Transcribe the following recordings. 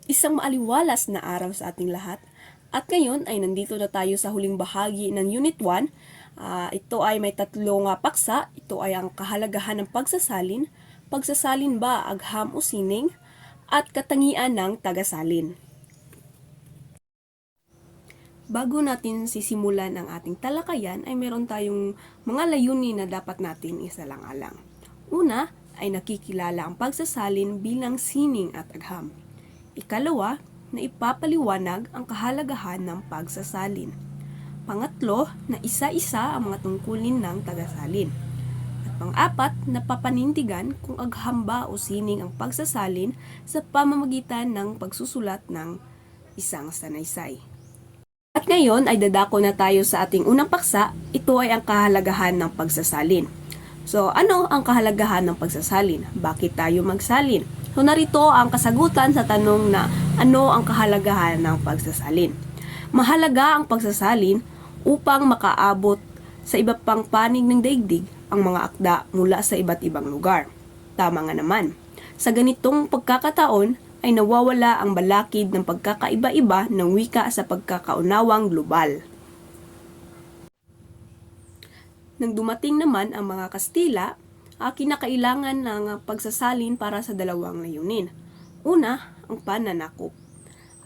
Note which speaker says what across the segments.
Speaker 1: Isang maaliwalas na araw sa ating lahat. At ngayon ay nandito na tayo sa huling bahagi ng Unit 1. Ito ay may tatlong paksa. Ito ay ang kahalagahan ng pagsasalin. Pagsasalin ba agham o sining? At katangian ng tagasalin. Bago natin sisimulan ang ating talakayan ay meron tayong mga layunin na dapat natin isalang-alang. Una ay nakikilala ang pagsasalin bilang sining at agham. Ikalawa, na ipapaliwanag ang kahalagahan ng pagsasalin. Pangatlo, na isa-isa ang mga tungkulin ng tagasalin. At pang-apat, na papanindigan kung agham ba o sining ang pagsasalin sa pamamagitan ng pagsusulat ng isang sanaysay. At ngayon ay dadako na tayo sa ating unang paksa. Ito ay ang kahalagahan ng pagsasalin. So, ano ang kahalagahan ng pagsasalin? Bakit tayo magsalin? So, narito ang kasagutan sa tanong na ano ang kahalagahan ng pagsasalin. Mahalaga ang pagsasalin upang makaabot sa iba pang panig ng daigdig ang mga akda mula sa iba't ibang lugar. Tama nga naman. Sa ganitong pagkakataon ay nawawala ang balakid ng pagkakaiba-iba ng wika sa pagkakaunawang global. Nang dumating naman ang mga Kastila, kinakailangan ng pagsasalin para sa dalawang layunin. Una, ang pananakop.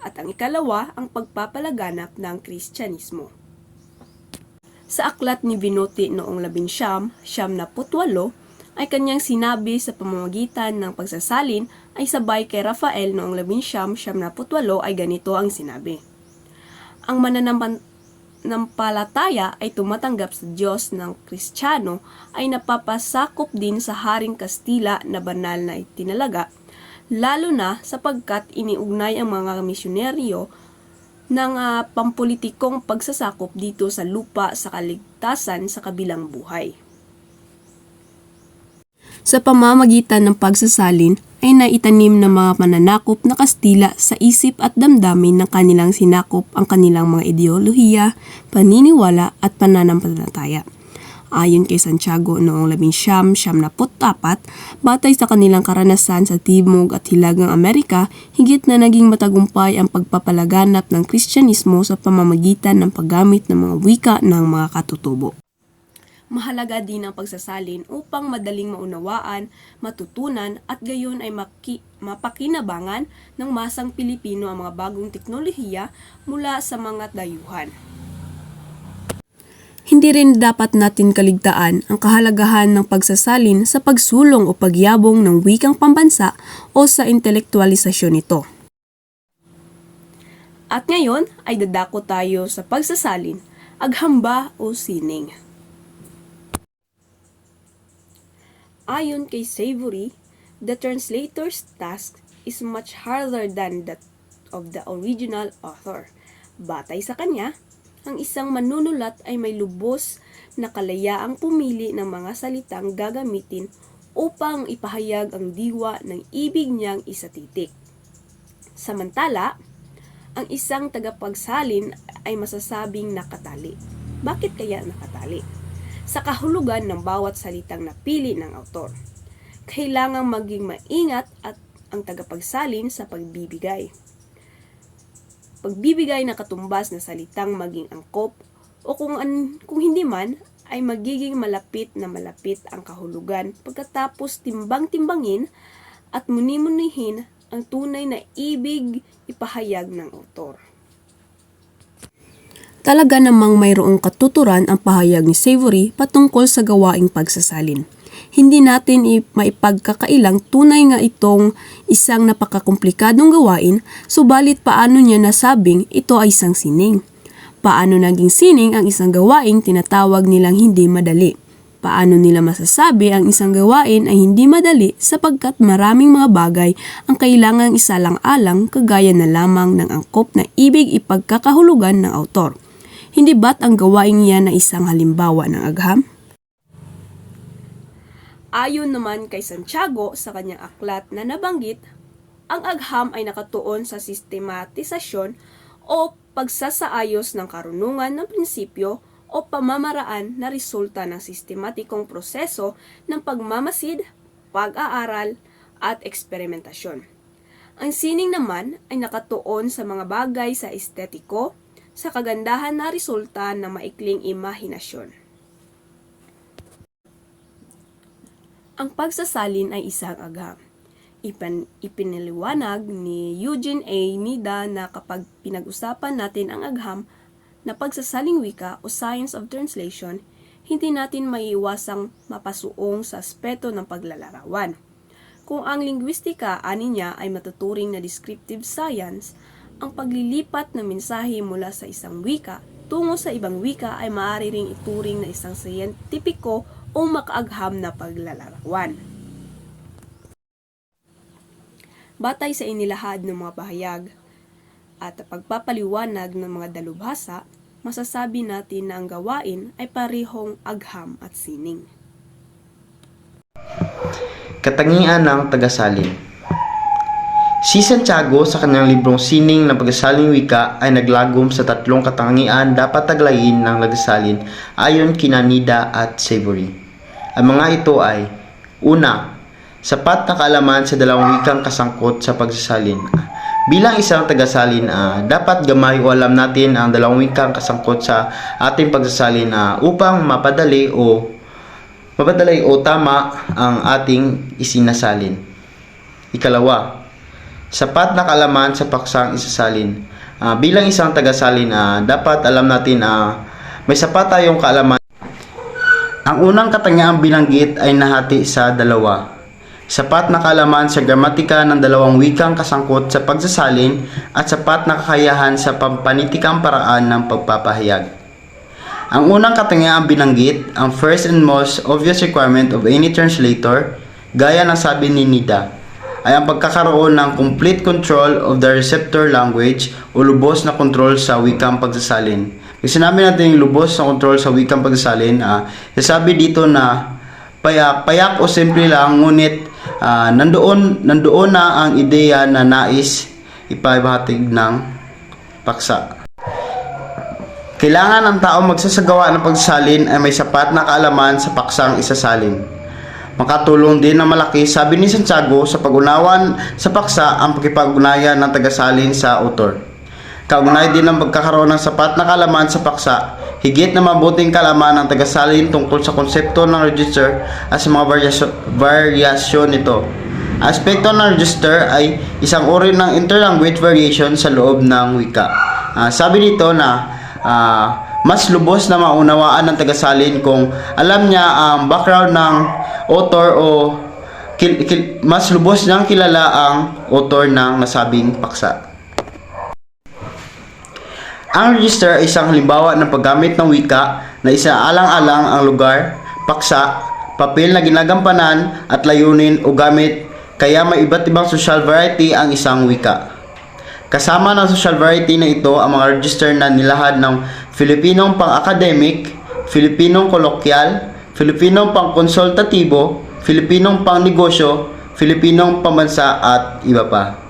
Speaker 1: At ang ikalawa, ang pagpapalaganap ng Kristyanismo. Sa aklat ni Vinuti noong 1978, ay kanyang sinabi sa pamamagitan ng pagsasalin ay sabay kay Rafael noong 1978 ay ganito ang sinabi. Ang mananampalataya ay tumatanggap sa Diyos ng Kristiyano ay napapasakop din sa Haring Kastila na banal na itinalaga, lalo na sapagkat iniugnay ang mga misyonaryo ng pampulitikong pagsasakop dito sa lupa sa kaligtasan sa kabilang buhay. Sa pamamagitan ng pagsasalin ay naitanim ng mga mananakop na Kastila sa isip at damdamin ng kanilang sinakop ang kanilang mga ideolohiya, paniniwala at pananampalataya. Ayon kay Santiago noong 1974, batay sa kanilang karanasan sa Timog at Hilagang Amerika, higit na naging matagumpay ang pagpapalaganap ng Kristyanismo sa pamamagitan ng paggamit ng mga wika ng mga katutubo. Mahalaga din ang pagsasalin upang madaling maunawaan, matutunan at gayon ay mapakinabangan ng masang Pilipino ang mga bagong teknolohiya mula sa mga dayuhan. Hindi rin dapat natin kaligtaan ang kahalagahan ng pagsasalin sa pagsulong o pagyabong ng wikang pambansa o sa intelektualisasyon nito. At ngayon ay dadako tayo sa pagsasalin, agham ba o sining. Ayon kay Savory, the translator's task is much harder than that of the original author. Batay sa kanya, ang isang manunulat ay may lubos na kalayaang pumili ng mga salitang gagamitin upang ipahayag ang diwa ng ibig niyang isatitik. Samantala, ang isang tagapagsalin ay masasabing nakatali. Bakit kaya nakatali? Sa kahulugan ng bawat salitang napili ng autor. Kailangang maging maingat at ang tagapagsalin sa pagbibigay. Pagbibigay ng katumbas na salitang maging angkop o kung hindi man ay magiging malapit ang kahulugan pagkatapos timbang-timbangin at muni-munihin ang tunay na ibig ipahayag ng autor. Talaga namang mayroong katuturan ang pahayag ni Savory patungkol sa gawaing pagsasalin. Hindi natin maipagkakailang tunay nga itong isang napakakomplikadong gawain, subalit paano niya nasabing ito ay isang sining? Paano naging sining ang isang gawaing tinatawag nilang hindi madali? Paano nila masasabi ang isang gawain ay hindi madali sapagkat maraming mga bagay ang kailangang isalang-alang kagaya na lamang ng angkop na ibig ipagkakahulugan ng autor. Hindi ba't ang gawaing yan na isang halimbawa ng agham? Ayon naman kay Santiago sa kanyang aklat na nabanggit, ang agham ay nakatuon sa sistematisasyon o pagsasaayos ng karunungan ng prinsipyo o pamamaraan na resulta ng sistematikong proseso ng pagmamasid, pag-aaral at eksperimentasyon. Ang sining naman ay nakatuon sa mga bagay sa estetiko, sa kagandahan na resulta ng maikling imahinasyon. Ang pagsasalin ay isang agham. Ipinaliwanag ni Eugene A. Nida na kapag pinag-usapan natin ang agham na pagsasaling wika o science of translation, hindi natin maiiwasang mapasuong sa aspeto ng paglalarawan. Kung ang linguistika ani niya ay matuturing na descriptive science, ang paglilipat ng mensahe mula sa isang wika tungo sa ibang wika ay maaari ring ituring na isang siyentipiko o makaagham na paglalarawan. Batay sa inilahad ng mga pahayag at pagpapaliwanag ng mga dalubhasa, masasabi natin na ang gawain ay parehong agham at sining.
Speaker 2: Katangian ng tagasalin. Si Santiago sa kanyang librong Sining ng Pagsasaling Wika ay naglagom sa tatlong katangian dapat taglayin ng nagsasalin ayon kina Nida at Savory. Ang mga ito ay: una, sapat na kaalaman sa dalawang wikang kasangkot sa pagsasalin. Bilang isang tagasalin, dapat gamay o alam natin ang dalawang wikang kasangkot sa ating pagsasalin upang mapadali o tama ang ating isinasalin. Ikalawa, sapat na kaalaman sa paksang isasalin. Bilang isang tagasalin, dapat alam natin may sapat tayong kaalaman. Ang unang katangiang binanggit ay nahati sa dalawa. Sapat na kaalaman sa gramatika ng dalawang wikang kasangkot sa pagsasalin at sapat na kakayahan sa pampanitikang paraan ng pagpapahayag. Ang unang katangiang binanggit, ang first and most obvious requirement of any translator, gaya ng sabi ni Nida, ay ang pagkakaroon ng complete control of the receptor language o lubos na control sa wikang pagsasalin. Pag sinabi natin yung lubos na control sa wikang pagsasalin, sasabi dito na payak o simple lang, ngunit nandoon na ang ideya na nais ipahihatid ng paksa. Kailangan ang tao magsasagawa ng pagsasalin ay may sapat na kaalaman sa paksang isasalin. Makatulong din na malaki, sabi ni Santiago, sa pag-unawan sa paksa ang pakipag-ugnayan ng tagasalin sa author. Kaugnay din ang pagkakaroon ng sapat na kaalaman sa paksa, higit na mabuting kaalaman ng tagasalin tungkol sa konsepto ng register at sa mga variasyon nito. Aspekto ng register ay isang uri ng interlanguage variation sa loob ng wika. Sabi dito na mas lubos na maunawaan ng tagasalin kung alam niya ang background ng author o mas lubos niyang kilala ang author ng nasabing paksa. Ang register ay isang halimbawa ng paggamit ng wika na isaalang-alang ang lugar, paksa, papel na ginagampanan at layunin o gamit, kaya may iba't ibang social variety ang isang wika. Kasama ng social variety na ito ang mga register na nilahad ng Filipinong pang-academic, Filipinong kolokyal, Filipinong pang-konsultatibo, Filipinong pang-negosyo, Filipinong pambansa at iba pa.